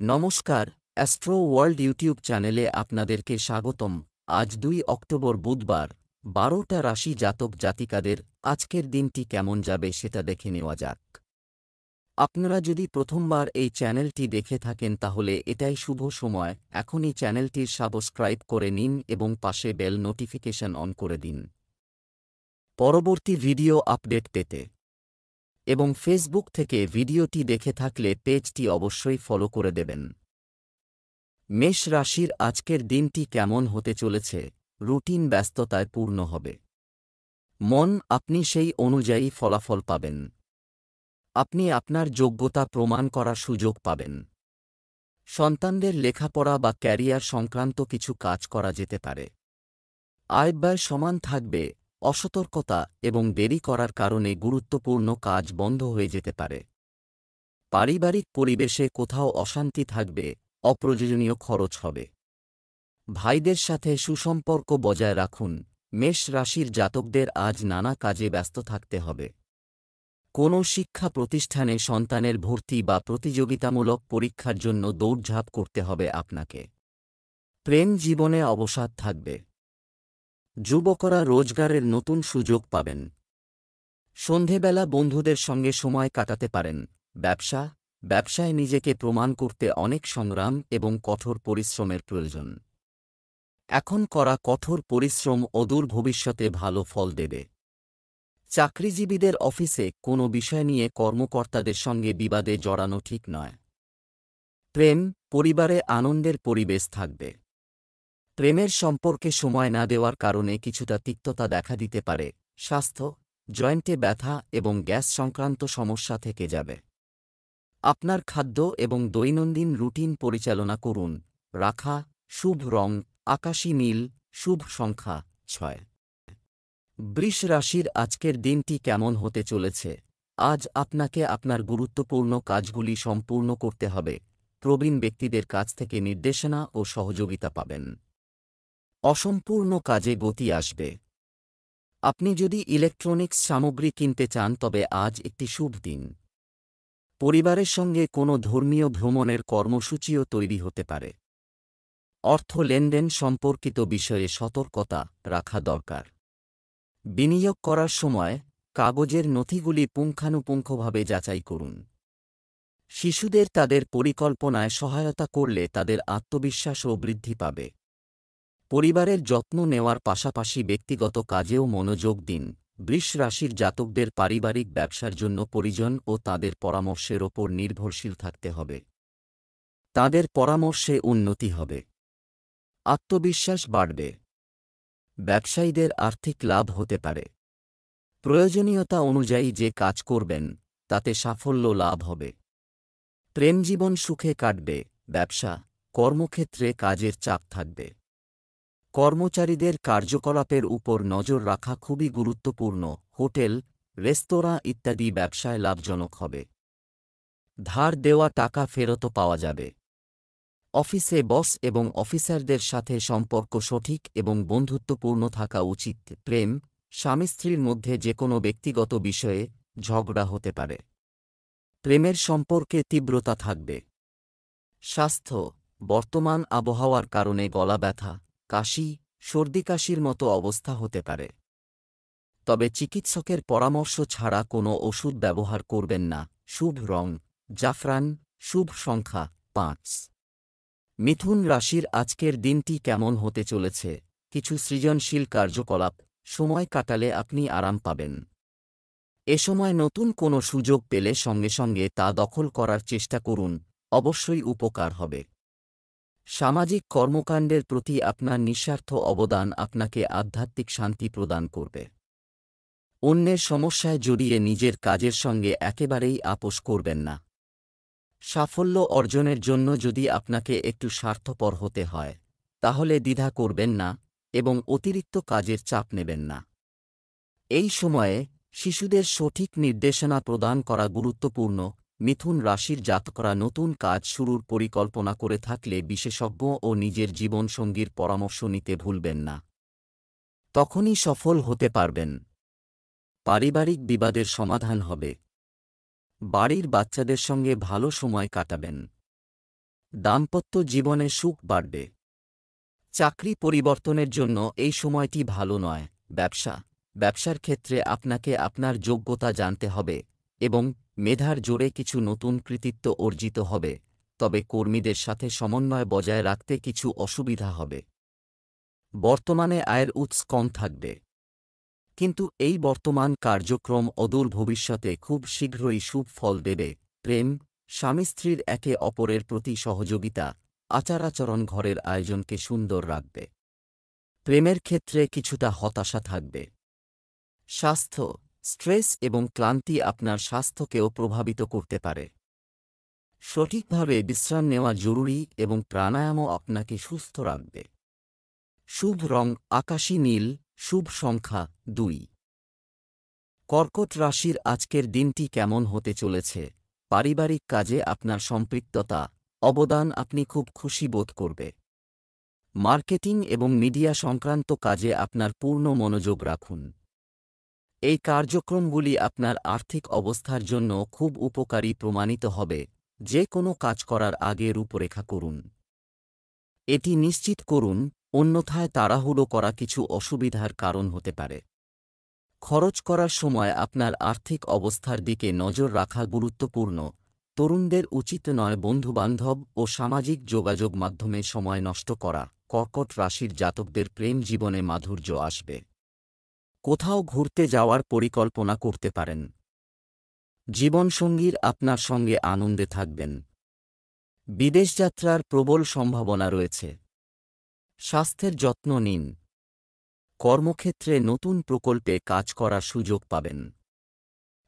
নমস্কার, astro world YouTube চ্যানেলে আপনাদেরকে স্বাগতম। আজ ২ অক্টোবর বুধবার, ১২টা রাশি জাতক জাতিকাদের আজকের দিনটি কেমন যাবে সেটা দেখে নেওয়া যাক। আপনারা যদি প্রথমবার এই চ্যানেলটি দেখে থাকেন তাহলে এটাই শুভ সময়, এখনই চ্যানেলটির সাবস্ক্রাইব করে নিন এবং পাশে বেল নোটিফিকেশন অন করে দিন পরবর্তী ভিডিও আপডেট পেতে। এবং ফেসবুক থেকে ভিডিওটি দেখে থাকলে পেজটি অবশ্যই ফলো করে দেবেন। মেষ রাশির আজকের দিনটি কেমন হতে চলেছে? রুটিন ব্যস্ততায় পূর্ণ হবে। মন আপনি সেই অনুযায়ী ফলাফল পাবেন। আপনি আপনার যোগ্যতা প্রমাণ করার সুযোগ পাবেন। সন্তানদের লেখাপড়া বা ক্যারিয়ার সংক্রান্ত কিছু কাজ করা যেতে পারে। আয় ব্যয় সমান থাকবে। অসতর্কতা এবং দেরি করার কারণে গুরুত্বপূর্ণ কাজ বন্ধ হয়ে যেতে পারে। পারিবারিক পরিবেশে কোথাও অশান্তি থাকবে, অপ্রয়োজনীয় খরচ হবে। ভাইদের সাথে সুসম্পর্ক বজায় রাখুন। মেষ রাশির জাতকদের আজ নানা কাজে ব্যস্ত থাকতে হবে। কোনো শিক্ষা প্রতিষ্ঠানে সন্তানের ভর্তি বা প্রতিযোগিতামূলক পরীক্ষার জন্য দৌড়ঝাঁপ করতে হবে আপনাকে। প্রেম জীবনে অবসাদ থাকবে। যুবকরা রোজগারের নতুন সুযোগ পাবেন। সন্ধেবেলা বন্ধুদের সঙ্গে সময় কাটাতে পারেন। ব্যবসায় নিজেকে প্রমাণ করতে অনেক সংগ্রাম এবং কঠোর পরিশ্রমের প্রয়োজন। এখন করা কঠোর পরিশ্রম অদূর ভবিষ্যতে ভালো ফল দেবে। চাকরিজীবীদের অফিসে কোনো বিষয় নিয়ে কর্মকর্তাদের সঙ্গে বিবাদে জড়ানো ঠিক নয়। প্রেম, পরিবারে আনন্দের পরিবেশ থাকবে। প্রেমের সম্পর্কে সময় না দেওয়ার কারণে কিছুটা তিক্ততা দেখা দিতে পারে। স্বাস্থ্য, জয়েন্টে ব্যথা এবং গ্যাস সংক্রান্ত সমস্যা থেকে যাবে। আপনার খাদ্য এবং দৈনন্দিন রুটিন পরিচালনা করুন। রাখা, শুভ রং আকাশী নীল, শুভ সংখ্যা ৬। বৃষ রাশির আজকের দিনটি কেমন হতে চলেছে? আজ আপনাকে আপনার গুরুত্বপূর্ণ কাজগুলি সম্পূর্ণ করতে হবে। প্রবীণ ব্যক্তিদের কাছ থেকে নির্দেশনা ও সহযোগিতা পাবেন। অসম্পূর্ণ কাজে গতি আসবে। আপনি যদি ইলেকট্রনিক্স সামগ্রী কিনতে চান তবে আজ একটি শুভ দিন। পরিবারের সঙ্গে কোনো ধর্মীয় ভ্রমণের কর্মসূচিও তৈরি হতে পারে। অর্থ লেনদেন সম্পর্কিত বিষয়ে সতর্কতা রাখা দরকার। বিনিয়োগ করার সময় কাগজের নথিগুলি পুঙ্খানুপুঙ্খভাবে যাচাই করুন। শিশুদের তাদের পরিকল্পনায় সহায়তা করলে তাদের আত্মবিশ্বাসও বৃদ্ধি পাবে। পরিবারের যত্ন নেওয়ার পাশাপাশি ব্যক্তিগত কাজেও মনোযোগ দিন। বৃষ রাশির জাতকদের পারিবারিক ব্যবসার জন্য পরিজন ও তাদের পরামর্শের ওপর নির্ভরশীল থাকতে হবে। তাদের পরামর্শে উন্নতি হবে। আত্মবিশ্বাস বাড়বে। ব্যবসায়ীদের আর্থিক লাভ হতে পারে। প্রয়োজনীয়তা অনুযায়ী যে কাজ করবেন তাতে সাফল্য লাভ হবে। প্রেমজীবন সুখে কাটবে। ব্যবসা, কর্মক্ষেত্রে কাজের চাপ থাকবে। কর্মচারীদের কার্যকলাপের উপর নজর রাখা খুবই গুরুত্বপূর্ণ। হোটেল, রেস্তোরাঁ ইত্যাদি ব্যবসায় লাভজনক হবে। ধার দেওয়া টাকা ফেরতও পাওয়া যাবে। অফিসে বস এবং অফিসারদের সাথে সম্পর্ক সঠিক এবং বন্ধুত্বপূর্ণ থাকা উচিত। প্রেম, স্বামী স্ত্রীর মধ্যে যে কোনো ব্যক্তিগত বিষয়ে ঝগড়া হতে পারে। প্রেমের সম্পর্কে তীব্রতা থাকবে। স্বাস্থ্য, বর্তমান আবহাওয়ার কারণে গলা ব্যথা, কাশি, সর্দিকাশির মতো অবস্থা হতে পারে। তবে চিকিৎসকের পরামর্শ ছাড়া কোনো ওষুধ ব্যবহার করবেন না। শুভ রং জাফরান, শুভ সংখ্যা ৫। মিথুন রাশির আজকের দিনটি কেমন হতে চলেছে? কিছু সৃজনশীল কার্যকলাপ সময় কাটালে আপনি আরাম পাবেন। এ সময় নতুন কোনো সুযোগ পেলে সঙ্গে সঙ্গে তা দখল করার চেষ্টা করুন, অবশ্যই উপকার হবে। সামাজিক কর্মকাণ্ডের প্রতি আপনার নিঃস্বার্থ অবদান আপনাকে আধ্যাত্মিক শান্তি প্রদান করবে। অন্যের সমস্যায় জড়িয়ে নিজের কাজের সঙ্গে একেবারেই আপোস করবেন না। সাফল্য অর্জনের জন্য যদি আপনাকে একটু স্বার্থপর হতে হয় তাহলে দ্বিধা করবেন না এবং অতিরিক্ত কাজের চাপ নেবেন না। এই সময়ে শিশুদের সঠিক নির্দেশনা প্রদান করা গুরুত্বপূর্ণ। মিথুন রাশির জাতকরা নতুন কাজ শুরুর পরিকল্পনা করে থাকলে বিশেষজ্ঞ ও নিজের জীবনসঙ্গীর পরামর্শ নিতে ভুলবেন না। তখনই সফল হতে পারবেন। পারিবারিক বিবাদের সমাধান হবে। বাড়ির বাচ্চাদের সঙ্গে ভালো সময় কাটাবেন। দাম্পত্য জীবনে সুখ বাড়বে। চাকরি পরিবর্তনের জন্য এই সময়টি ভালো নয়। ব্যবসার ক্ষেত্রে আপনাকে আপনার যোগ্যতা জানতে হবে এবং মেধার জোরে কিছু নতুন কৃতিত্ব অর্জিত হবে, তবে কর্মীদের সাথে সমন্বয় বজায় রাখতে কিছু অসুবিধা হবে। বর্তমানে আয়ের উৎস কম থাকবে, কিন্তু এই বর্তমান কার্যক্রম অদূর ভবিষ্যতে খুব শীঘ্রই শুভ ফল দেবে। প্রেম, স্বামী স্ত্রীর একে অপরের প্রতি সহযোগিতা, আচার-আচরণ ঘরের আয়োজনকে সুন্দর রাখবে। প্রেমের ক্ষেত্রে কিছুটা হতাশা থাকবে। স্বাস্থ্য, স্ট্রেস এবং ক্লান্তি আপনার স্বাস্থ্যকেও প্রভাবিত করতে পারে। সঠিকভাবে বিশ্রাম নেওয়া জরুরি এবং প্রাণায়ামও আপনাকে সুস্থ রাখবে। শুভ রং আকাশী নীল, শুভ সংখ্যা 2। কর্কট রাশির আজকের দিনটি কেমন হতে চলেছে? পারিবারিক কাজে আপনার সম্পৃক্ততা, অবদান আপনি খুব খুশি বোধ করবে। মার্কেটিং এবং মিডিয়া সংক্রান্ত কাজে আপনার পূর্ণ মনোযোগ রাখুন। এই কার্যক্রমগুলি আপনার আর্থিক অবস্থার জন্য খুব উপকারী প্রমাণিত হবে। যে কোনো কাজ করার আগে রূপরেখা করুন। এটি নিশ্চিত করুন, অন্যথায় তাড়াহুড়ো করা কিছু অসুবিধার কারণ হতে পারে। খরচ করার সময় আপনার আর্থিক অবস্থার দিকে নজর রাখা গুরুত্বপূর্ণ। তরুণদের উচিত নয় বন্ধুবান্ধব ও সামাজিক যোগাযোগ মাধ্যমে সময় নষ্ট করা। কর্কট রাশির জাতকদের প্রেম জীবনে মাধুর্য আসবে। কোথাও ঘুরতে যাওয়ার পরিকল্পনা করতে পারেন। জীবনসঙ্গীর আপনার সঙ্গে আনন্দে থাকবেন। বিদেশ যাত্রার প্রবল সম্ভাবনা রয়েছে। স্বাস্থ্যের যত্ন নিন। কর্মক্ষেত্রে নতুন প্রকল্পে কাজ করার সুযোগ পাবেন।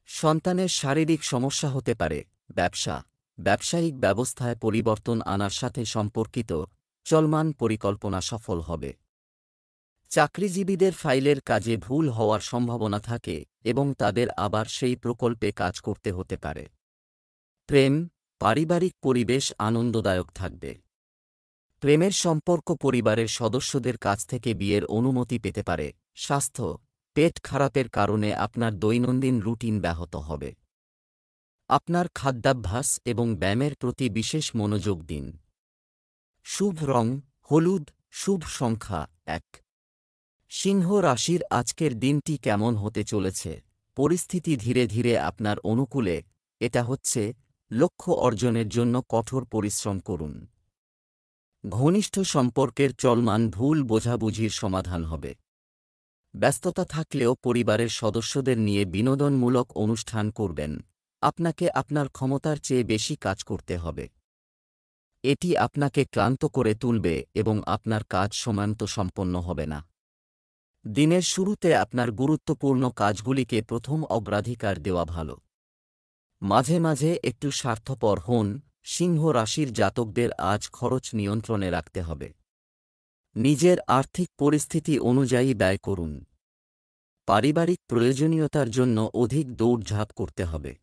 সন্তানের শারীরিক সমস্যা হতে পারে। ব্যবসায়িক ব্যবস্থায় পরিবর্তন আনার সাথে সম্পর্কিত চলমান পরিকল্পনা সফল হবে। চাকরিজীবীদের ফাইলের কাজে ভুল হওয়ার সম্ভাবনা থাকে এবং তাদের আবার সেই প্রকল্পে কাজ করতে হতে পারে। প্রেম, পারিবারিক পরিবেশ আনন্দদায়ক থাকবে। প্রেমের সম্পর্ক পরিবারের সদস্যদের কাছ থেকে বিয়ের অনুমতি পেতে পারে। স্বাস্থ্য, পেট খারাপের কারণে আপনার দৈনন্দিন রুটিন ব্যাহত হবে। আপনার খাদ্যাভ্যাস এবং ব্যায়ামের প্রতি বিশেষ মনোযোগ দিন। শুভ রং হলুদ, শুভ সংখ্যা 1। সিংহ রাশির আজকের দিনটি কেমন হতে চলেছে? পরিস্থিতি ধীরে ধীরে আপনার অনুকূলে। এটা হচ্ছে, লক্ষ্য অর্জনের জন্য কঠোর পরিশ্রম করুন। ঘনিষ্ঠ সম্পর্কের চলমান ভুল বোঝাবুঝির সমাধান হবে। ব্যস্ততা থাকলেও পরিবারের সদস্যদের নিয়ে বিনোদনমূলক অনুষ্ঠান করবেন। আপনাকে আপনার ক্ষমতার চেয়ে বেশি কাজ করতে হবে। এটি আপনাকে ক্লান্ত করে তুলবে এবং আপনার কাজ সময়মত সম্পন্ন হবে না। দিনের শুরুতে আপনার গুরুত্বপূর্ণ কাজগুলিকে প্রথম অগ্রাধিকার দেওয়া ভালো। মাঝে মাঝে একটু স্বার্থপর হন। সিংহ রাশির জাতকদের আজ খরচ নিয়ন্ত্রণে রাখতে হবে। নিজের আর্থিক পরিস্থিতি অনুযায়ী ব্যয় করুন। পারিবারিক প্রয়োজনীয়তার জন্য অধিক দৌড়ঝাঁপ করতে হবে।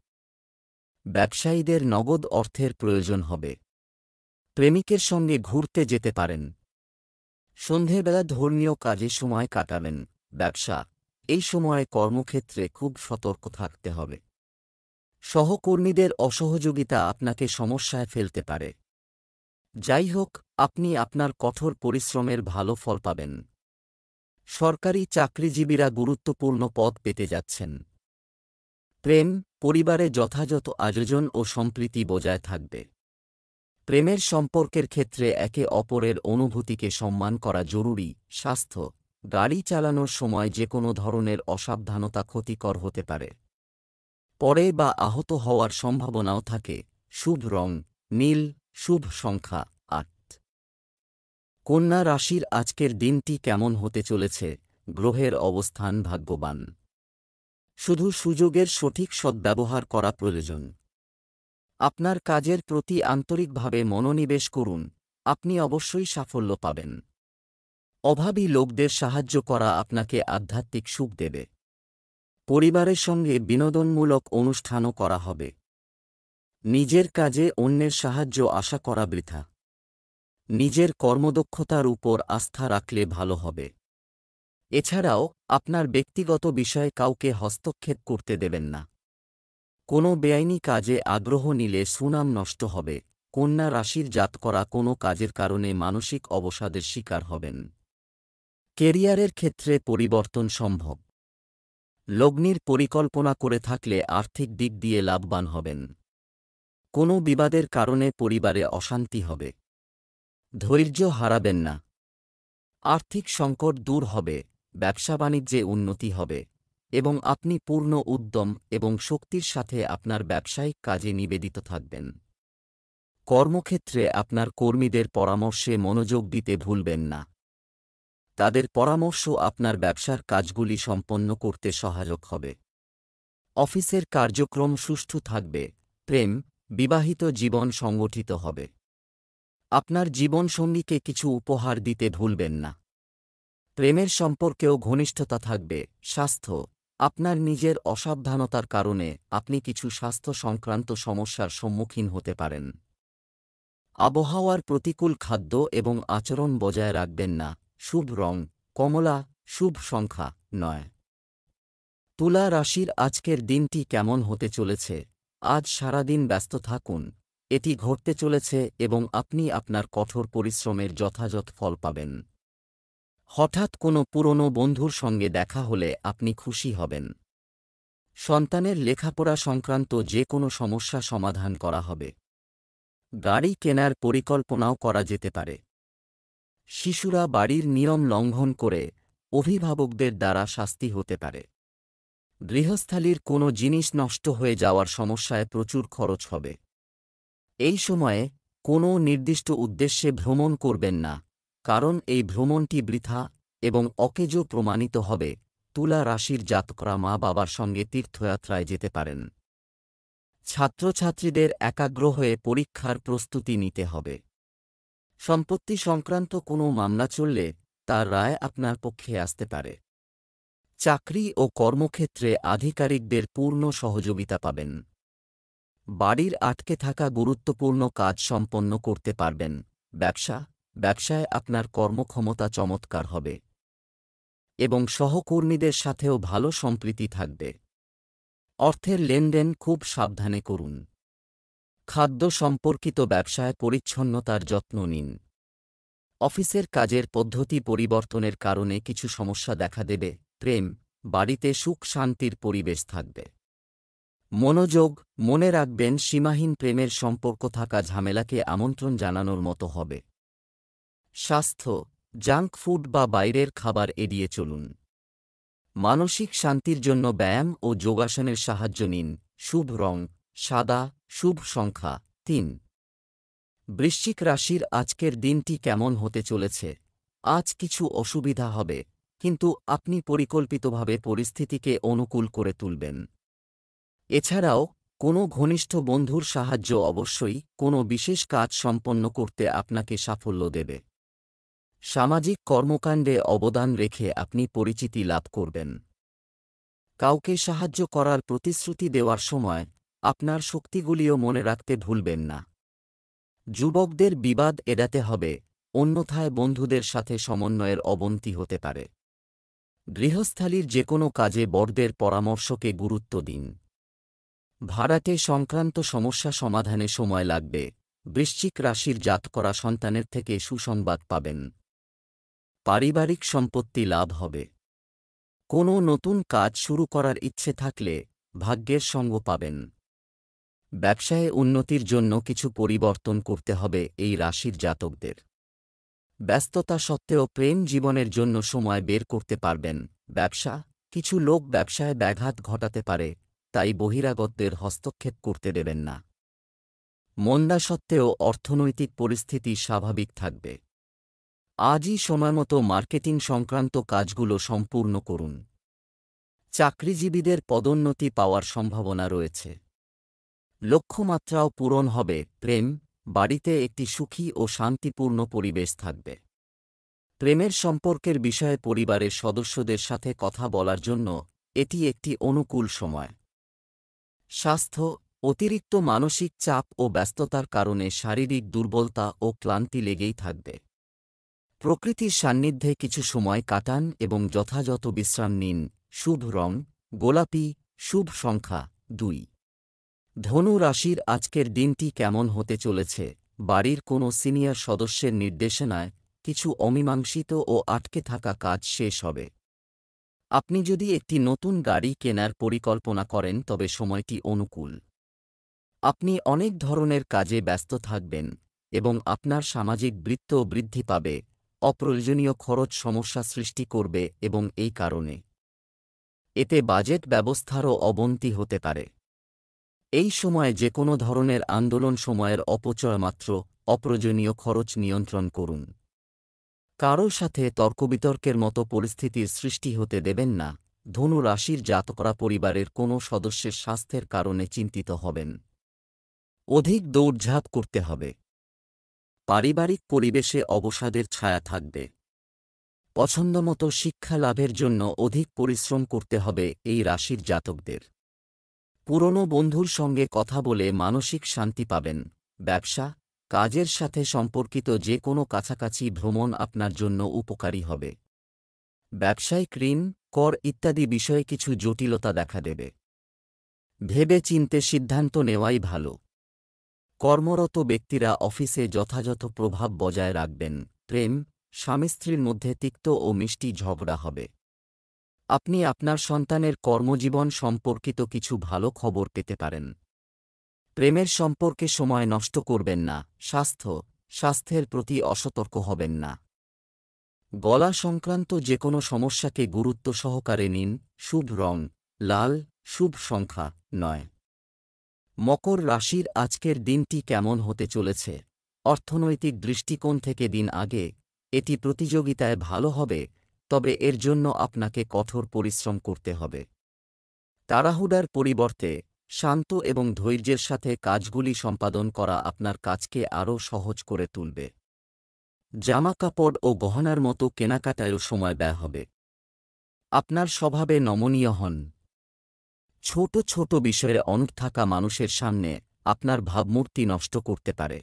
ব্যবসায়ীদের নগদ অর্থের প্রয়োজন হবে। প্রেমিকের সঙ্গে ঘুরতে যেতে পারেন। সন্ধেবেলা ধর্মীয় কাজে সময় কাটাবেন। এই সময়ে কর্মক্ষেত্রে খুব সতর্ক থাকতে হবে। সহকর্মীদের অসহযোগিতা আপনাকে সমস্যায় ফেলতে পারে। যাই হোক, আপনি আপনার কঠোর পরিশ্রমের ভালো ফল পাবেন। সরকারি চাকরিজীবীরা গুরুত্বপূর্ণ পদ পেতে যাচ্ছেন। প্রেম, পরিবারে যথাযথ আয়োজন ও সম্প্রীতি বজায় থাকবে। প্রেমের সম্পর্কের ক্ষেত্রে একে অপরের অনুভূতিকে সম্মান করা জরুরি। স্বাস্থ্য, গাড়ি চালানোর সময় যে কোনো ধরনের অসাবধানতা ক্ষতিকর হতে পারে। পরে বা আহত হওয়ার সম্ভাবনাও থাকে। শুভ রং নীল, শুভ সংখ্যা 8। কন্যা রাশির আজকের দিনটি কেমন হতে চলেছে? গ্রহের অবস্থান ভাগ্যবান। শুধু সুযোগের সঠিক সদ্ব্যবহার করা প্রয়োজন। আপনার কাজের প্রতি আন্তরিকভাবে মনোনিবেশ করুন। আপনি অবশ্যই সাফল্য পাবেন। অভাবী লোকদের সাহায্য করা আপনাকে আধ্যাত্মিক সুখ দেবে। পরিবারের সঙ্গে বিনোদনমূলক অনুষ্ঠানও করা হবে। নিজের কাজে অন্যের সাহায্য আশা করা বৃথা। নিজের কর্মদক্ষতার উপর আস্থা রাখলে ভালো হবে। এছাড়াও আপনার ব্যক্তিগত বিষয়ে কাউকে হস্তক্ষেপ করতে দেবেন না। কোনো বেআইনি কাজে আগ্রহ নিলে সুনাম নষ্ট হবে। কন্যা রাশির জাতকরা কোনো কাজের কারণে মানসিক অবসাদের শিকার হবেন। কেরিয়ারের ক্ষেত্রে পরিবর্তন সম্ভব। লগ্নির পরিকল্পনা করে থাকলে আর্থিক দিক দিয়ে লাভবান হবেন। কোনো বিবাদের কারণে পরিবারে অশান্তি হবে। ধৈর্য হারাবেন না। আর্থিক সংকট দূর হবে, ব্যবসা-বাণিজ্যে উন্নতি হবে এবং আপনি পূর্ণ উদ্যম এবং শক্তির সাথে আপনার ব্যবসায়িক কাজে নিবেদিত থাকবেন। কর্মক্ষেত্রে আপনার কর্মীদের পরামর্শে মনোযোগ দিতে ভুলবেন না। তাদের পরামর্শ আপনার ব্যবসার কাজগুলি সম্পন্ন করতে সহায়ক হবে। অফিসের কার্যক্রম সুষ্ঠু থাকবে, প্রেম, বিবাহিত জীবন সংগঠিত হবে। আপনার জীবনসঙ্গীকে কিছু উপহার দিতে ভুলবেন না। প্রেমের সম্পর্কেও ঘনিষ্ঠতা থাকবে। স্বাস্থ্য, আপনার নিজের অসাবধানতার কারণে আপনি কিছু স্বাস্থ্য সংক্রান্ত সমস্যার সম্মুখীন হতে পারেন। আবহাওয়ার প্রতিকূল খাদ্য এবং আচরণ বজায় রাখবেন না। শুভ রং কমলা, শুভ সংখ্যা 9। তুলা রাশির আজকের দিনটি কেমন হতে চলেছে? আজ সারাদিন ব্যস্ত থাকুন, এটি ঘটতে চলেছে এবং আপনি আপনার কঠোর পরিশ্রমের যথাযথ ফল পাবেন। হঠাৎ কোনো পুরনো বন্ধুর সঙ্গে দেখা হলে আপনি খুশি হবেন। সন্তানের লেখাপড়া সংক্রান্ত যে কোনো সমস্যা সমাধান করা হবে। গাড়ি কেনার পরিকল্পনাও করা যেতে পারে। শিশুরা বাড়ির নিয়ম লঙ্ঘন করে অভিভাবকদের দ্বারা শাস্তি হতে পারে। গৃহস্থালির কোনো জিনিস নষ্ট হয়ে যাওয়ার সমস্যায় প্রচুর খরচ হবে। এই সময়ে কোনো নির্দিষ্ট উদ্দেশ্যে ভ্রমণ করবেন না, কারণ এই ভ্রমণটি বৃথা এবং অকেজো প্রমাণিত হবে। তুলা রাশির জাতকরা মা-বাবার সঙ্গে তীর্থযাত্রায় যেতে পারেন। ছাত্রছাত্রীদের একাগ্র হয়ে পরীক্ষার প্রস্তুতি নিতে হবে। সম্পত্তি সংক্রান্ত কোনো মামলা চললে তার রায় আপনার পক্ষে আসতে পারে। চাকরি ও কর্মক্ষেত্রে আধিকারিকদের পূর্ণ সহযোগিতা পাবেন। বাড়ির আটকে থাকা গুরুত্বপূর্ণ কাজ সম্পন্ন করতে পারবেন। ব্যবসায় আপনার কর্মক্ষমতা চমৎকার হবে এবং সহকর্মীদের সাথেও ভালো সম্প্রীতি থাকবে। অর্থের লেনদেন খুব সাবধানে করুন। খাদ্য সম্পর্কিত ব্যবসায় পরিচ্ছন্নতার যত্ন নিন। অফিসের কাজের পদ্ধতি পরিবর্তনের কারণে কিছু সমস্যা দেখা দেবে। প্রেম, বাড়িতে সুখ শান্তির পরিবেশ থাকবে। মনোযোগ, মনে রাখবেন সীমাহীন প্রেমের সম্পর্ক থাকা ঝামেলাকে আমন্ত্রণ জানানোর মতো হবে। স্বাস্থ্য, জাঙ্ক ফুড বা বাইরের খাবার এড়িয়ে চলুন। মানসিক শান্তির জন্য ব্যায়াম ও যোগাসনের সাহায্য নিন। শুভ রং সাদা, শুভ সংখ্যা 3। বৃশ্চিক রাশির আজকের দিনটি কেমন হতে চলেছে? আজ কিছু অসুবিধা হবে, কিন্তু আপনি পরিকল্পিতভাবে পরিস্থিতিকে অনুকূল করে তুলবেন। এছাড়াও কোনো ঘনিষ্ঠ বন্ধুর সাহায্য অবশ্যই কোনো বিশেষ কাজ সম্পন্ন করতে আপনাকে সাফল্য দেবে। সামাজিক কর্মকাণ্ডে অবদান রেখে আপনি পরিচিতি লাভ করবেন। কাউকে সাহায্য করার প্রতিশ্রুতি দেওয়ার সময় আপনার শক্তিগুলিও মনে রাখতে ভুলবেন না। যুবকদের বিবাদ এড়াতে হবে, অন্যথায় বন্ধুদের সাথে সমন্বয়ের অবনতি হতে পারে। গৃহস্থালির যে কোনো কাজে বড়দের পরামর্শকে গুরুত্ব দিন। ভাড়াটে সংক্রান্ত সমস্যা সমাধানে সময় লাগবে। বৃশ্চিক রাশির জাতকরা সন্তানের থেকে সুসংবাদ পাবেন। পারিবারিক সম্পত্তি লাভ হবে। কোনো নতুন কাজ শুরু করার ইচ্ছে থাকলে ভাগ্যের সঙ্গ পাবেন। ব্যবসায়ে উন্নতির জন্য কিছু পরিবর্তন করতে হবে এই রাশির জাতকদের। ব্যস্ততা সত্ত্বেও প্রেম জীবনের জন্য সময় বের করতে পারবেন। কিছু লোক ব্যবসায় ব্যাঘাত ঘটাতে পারে, তাই বহিরাগতদের হস্তক্ষেপ করতে দেবেন না। মন্দা সত্ত্বেও অর্থনৈতিক পরিস্থিতি স্বাভাবিক থাকবে। আজই সময়মতো মার্কেটিং সংক্রান্ত কাজগুলো সম্পূর্ণ করুন। চাকরিজীবীদের পদোন্নতি পাওয়ার সম্ভাবনা রয়েছে। লক্ষ্যমাত্রাও পূরণ হবে। প্রেম, বাড়িতে একটি সুখী ও শান্তিপূর্ণ পরিবেশ থাকবে। প্রেমের সম্পর্কের বিষয়ে পরিবারের সদস্যদের সাথে কথা বলার জন্য এটি একটি অনুকূল সময়। স্বাস্থ্য, অতিরিক্ত মানসিক চাপ ও ব্যস্ততার কারণে শারীরিক দুর্বলতা ও ক্লান্তি লেগেই থাকবে। প্রকৃতির সান্নিধ্যে কিছু সময় কাটান এবং যথাযথ বিশ্রাম নিন। শুভ রং গোলাপি, শুভ সংখ্যা 2। ধনু রাশির আজকের দিনটি কেমন হতে চলেছে? বাড়ির কোনো সিনিয়র সদস্যের নির্দেশনায় কিছু অমীমাংসিত ও আটকে থাকা কাজ শেষ হবে। আপনি যদি একটি নতুন গাড়ি কেনার পরিকল্পনা করেন তবে সময়টি অনুকূল। আপনি অনেক ধরনের কাজে ব্যস্ত থাকবেন এবং আপনার সামাজিক বৃত্তও বৃদ্ধি পাবে। অপ্রয়োজনীয় খরচ সমস্যা সৃষ্টি করবে এবং এই কারণে এতে বাজেট ব্যবস্থারও অবনতি হতে পারে। এই সময়ে যে কোনো ধরনের আন্দোলন সময়ের অপচয় মাত্র। অপ্রয়োজনীয় খরচ নিয়ন্ত্রণ করুন। কারো সাথে তর্কবিতর্কের মতো পরিস্থিতির সৃষ্টি হতে দেবেন না। ধনু রাশির জাতকরা পরিবারের কোনো সদস্যের স্বাস্থ্যের কারণে চিন্তিত হবেন। অধিক দৌড়ঝাঁপ করতে হবে। পারিবারিক পরিবেশে অবসাদের ছায়া থাকবে। পছন্দমতো শিক্ষা লাভের জন্য অধিক পরিশ্রম করতে হবে এই রাশির জাতকদের। পুরনো বন্ধুর সঙ্গে কথা বলে মানসিক শান্তি পাবেন। ব্যবসা, কাজের সাথে সম্পর্কিত যে কোনো কাছাকাছি ভ্রমণ আপনার জন্য উপকারী হবে। ব্যবসায়িক ঋণ, কর ইত্যাদি বিষয়ে কিছু জটিলতা দেখা দেবে। ভেবে চিন্তে সিদ্ধান্ত নেওয়াই ভালো। কর্মরত ব্যক্তিরা অফিসে যথাযথ প্রভাব বজায় রাখবেন। প্রেম, স্বামী স্ত্রীর মধ্যে তিক্ত ও মিষ্টি ঝগড়া হবে। আপনি আপনার সন্তানের কর্মজীবন সম্পর্কিত কিছু ভালো খবর পেতে পারেন। প্রেমের সম্পর্কে সময় নষ্ট করবেন না। স্বাস্থ্যের প্রতি অসতর্ক হবেন না। গলা সংক্রান্ত যে কোনো সমস্যাকে গুরুত্ব সহকারে নিন। শুভ রং লাল, শুভ সংখ্যা 9। মকর রাশির আজকের দিনটি কেমন হতে চলেছে? অর্থনৈতিক দৃষ্টিকোণ থেকে দিন আগে এটি প্রতিযোগিতায় ভালো হবে, তবে এর জন্য আপনাকে কঠোর পরিশ্রম করতে হবে। তাড়াহুড়ার পরিবর্তে শান্ত এবং ধৈর্যের সাথে কাজগুলি সম্পাদন করা আপনার কাজকে আরও সহজ করে তুলবে। জামাকাপড় ও গহনার মতো কেনাকাটায়ও সময় ব্যয় হবে। আপনার স্বভাবে নমনীয় হন। ছোট ছোট বিষয়ে অনড় থাকা মানুষের সামনে আপনার ভাবমূর্তি নষ্ট করতে পারে।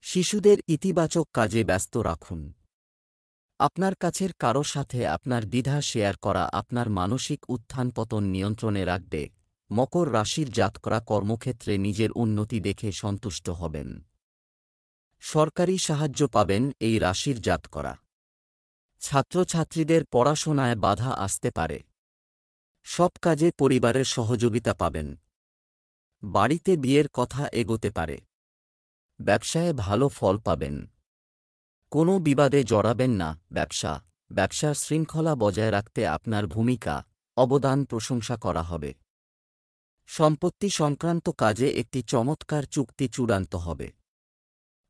শিশুদের ইতিবাচক কাজে ব্যস্ত রাখুন। আপনার কাছের কারো সাথে আপনার দ্বিধা শেয়ার করা আপনার মানসিক উত্থান পতন নিয়ন্ত্রণে রাখবে। মকর রাশির জাতকরা কর্মক্ষেত্রে নিজের উন্নতি দেখে সন্তুষ্ট হবেন। সরকারি সাহায্য পাবেন এই রাশির জাতকরা। ছাত্রছাত্রীদের পড়াশোনায় বাধা আসতে পারে। সব কাজে পরিবারের সহযোগিতা পাবেন। বাড়িতে বিয়ের কথা এগোতে পারে। ব্যবসায় ভালো ফল পাবেন। কোনো বিবাদে জড়াবেন না। ব্যবসার শৃঙ্খলা বজায় রাখতে আপনার ভূমিকা, অবদান প্রশংসা করা হবে। সম্পত্তি সংক্রান্ত কাজে একটি চমৎকার চুক্তি চূড়ান্ত হবে।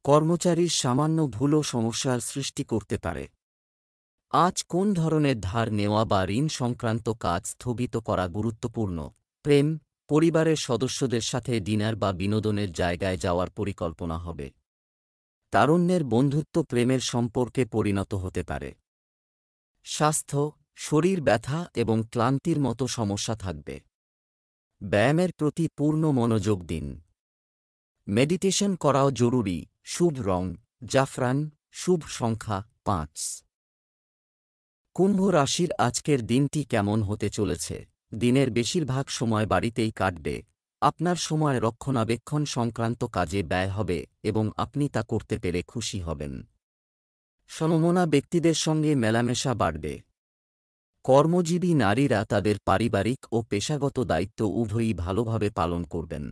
কর্মচারীর সামান্য ভুলও সমস্যার সৃষ্টি করতে পারে। আজ কোন ধরনের ধার নেওয়া বা ঋণ সংক্রান্ত কাজ স্থগিত করা গুরুত্বপূর্ণ। প্রেম, পরিবারের সদস্যদের সাথে ডিনার বা বিনোদনের জায়গায় যাওয়ার পরিকল্পনা হবে। তারুণ্যের বন্ধুত্ব প্রেমের সম্পর্কে পরিণত হতে পারে। স্বাস্থ্য, শরীর ব্যথা এবং ক্লান্তির মতো সমস্যা থাকবে। ব্যায়ামের প্রতি পূর্ণ মনোযোগ দিন। মেডিটেশন করাও জরুরি। শুভ রং জাফরান, শুভ সংখ্যা 5। কুম্ভ রাশির আজকের দিনটি কেমন হতে চলেছে? দিনের বেশিরভাগ সময় বাড়িতেই কাটবে। আপনার সময় রক্ষণাবেক্ষণ সংক্রান্ত কাজে ব্যয় হবে এবং আপনি তা করতে পেরে খুশি হবেন। সমমনা ব্যক্তিদের সঙ্গে মেলামেশা বাড়বে। কর্মজীবী নারীরা তাদের পারিবারিক ও পেশাগত দায়িত্ব উভয়ই ভালোভাবে পালন করবেন।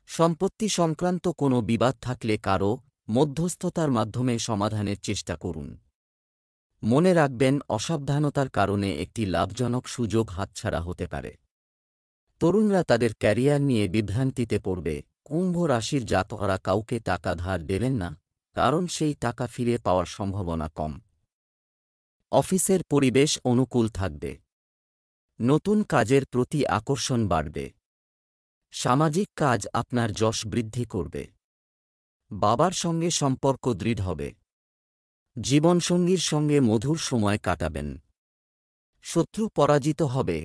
সম্পত্তি সংক্রান্ত কোনো বিবাদ থাকলে কারও মধ্যস্থতার মাধ্যমে সমাধানের চেষ্টা করুন। মনে রাখবেন, অসাবধানতার কারণে একটি লাভজনক সুযোগ হাতছাড়া হতে পারে। তরুণরা তাদের ক্যারিয়ার নিয়ে বিভ্রান্তিতে পড়বে। কুম্ভ রাশির জাতকরা কাউকে টাকা ধার দেবেন না, কারণ সেই টাকা ফিরে পাওয়ার সম্ভাবনা কম। অফিসের পরিবেশ অনুকূল থাকবে। নতুন কাজের প্রতি আকর্ষণ বাড়বে। সামাজিক কাজ আপনার যশ বৃদ্ধি করবে। বাবার সঙ্গে সম্পর্ক দৃঢ় হবে। জীবনসঙ্গীর সঙ্গে মধুর সময় কাটাবেন। শত্রু পরাজিত হবে।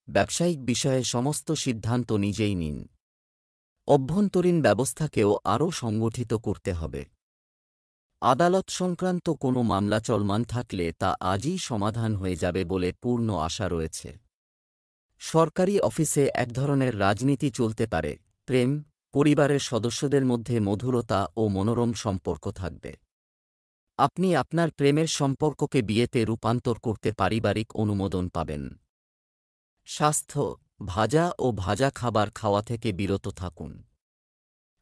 ব্যবসায়িক বিষয়ে সমস্ত সিদ্ধান্ত নিজেই নিন। অভ্যন্তরীণ ব্যবস্থাকেও আরও সংগঠিত করতে হবে। আদালত সংক্রান্ত কোনো মামলা চলমান থাকলে তা আজই সমাধান হয়ে যাবে বলে পূর্ণ আশা রয়েছে। সরকারি অফিসে এক ধরনের রাজনীতি চলতে পারে। প্রেম, পরিবারের সদস্যদের মধ্যে মধুরতা ও মনোরম সম্পর্ক থাকবে। আপনি আপনার প্রেমের সম্পর্ককে বিয়েতে রূপান্তর করতে পারিবারিক অনুমোদন পাবেন। স্বাস্থ্য, ভাজা খাবার খাওয়া থেকে বিরত থাকুন।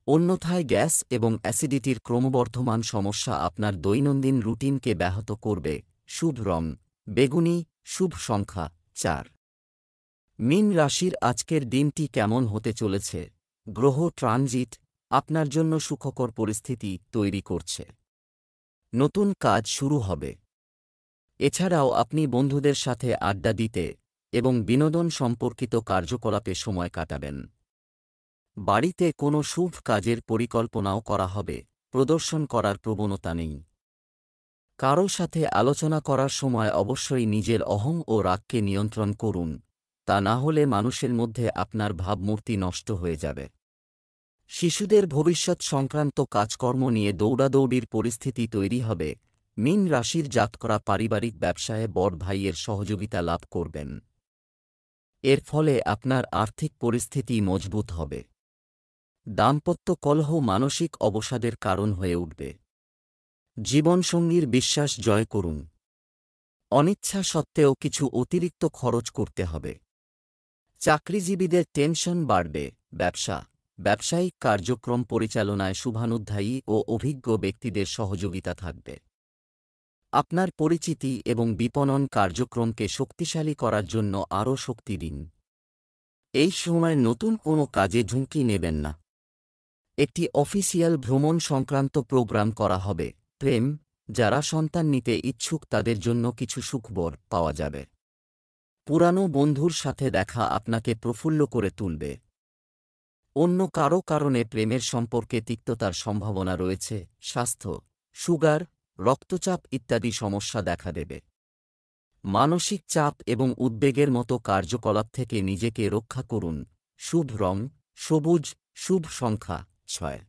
অন্যথায় গ্যাস এবং অ্যাসিডিটির ক্রমবর্ধমান সমস্যা আপনার দৈনন্দিন রুটিনকে ব্যাহত করবে। শুভ রং বেগুনি, শুভ সংখ্যা 4। মীন রাশির আজকের দিনটি কেমন হতে চলেছে? গ্রহ ট্রানজিট আপনার জন্য সুখকর পরিস্থিতি তৈরি করছে। নতুন কাজ শুরু হবে। এছাড়াও আপনি বন্ধুদের সাথে আড্ডা দিতে এবং বিনোদন সম্পর্কিত কার্যকলাপে সময় কাটাবেন। বাড়িতে কোনো শুভ কাজের পরিকল্পনাও করা হবে, প্রদর্শন করার প্রবণতা নেই। কারও সাথে আলোচনা করার সময় অবশ্যই নিজের অহং ও রাগকে নিয়ন্ত্রণ করুন, তা না হলে মানুষের মধ্যে আপনার ভাবমূর্তি নষ্ট হয়ে যাবে। শিশুদের ভবিষ্যৎ সংক্রান্ত কাজকর্ম নিয়ে দৌড়াদৌড়ির পরিস্থিতি তৈরি হবে। মীন রাশির জাতকরা পারিবারিক ব্যবসায়ে বড় ভাইয়ের সহযোগিতা লাভ করবেন। এর ফলে আপনার আর্থিক পরিস্থিতি মজবুত হবে। দাম্পত্য কলহ মানসিক অবসাদের কারণ হয়ে উঠবে। জীবনসঙ্গীর বিশ্বাস জয় করুন। অনিচ্ছা সত্ত্বেও কিছু অতিরিক্ত খরচ করতে হবে। চাকরিজীবীদের টেনশন বাড়বে। ব্যবসায়িক কার্যক্রম পরিচালনায় শুভানুধ্যায়ী ও অভিজ্ঞ ব্যক্তিদের সহযোগিতা থাকবে। আপনার পরিচিতি এবং বিপণন কার্যক্রমকে শক্তিশালী করার জন্য আরও শক্তি দিন। এই সময় নতুন কোনো কাজে ঝুঁকি নেবেন না। একটি অফিসিয়াল ভ্রমণ সংক্রান্ত প্রোগ্রাম করা হবে। প্রেম, যারা সন্তান নিতে ইচ্ছুক তাদের জন্য কিছু সুখবর পাওয়া যাবে। পুরানো বন্ধুর সাথে দেখা আপনাকে প্রফুল্ল করে তুলবে। অন্য কারও কারণে প্রেমের সম্পর্কে তিক্ততার সম্ভাবনা রয়েছে। স্বাস্থ্য, সুগার, রক্তচাপ ইত্যাদি সমস্যা দেখা দেবে। মানসিক চাপ এবং উদ্বেগের মতো কার্যকলাপ থেকে নিজেকে রক্ষা করুন। শুভ রং সবুজ, শুভ সংখ্যা 6।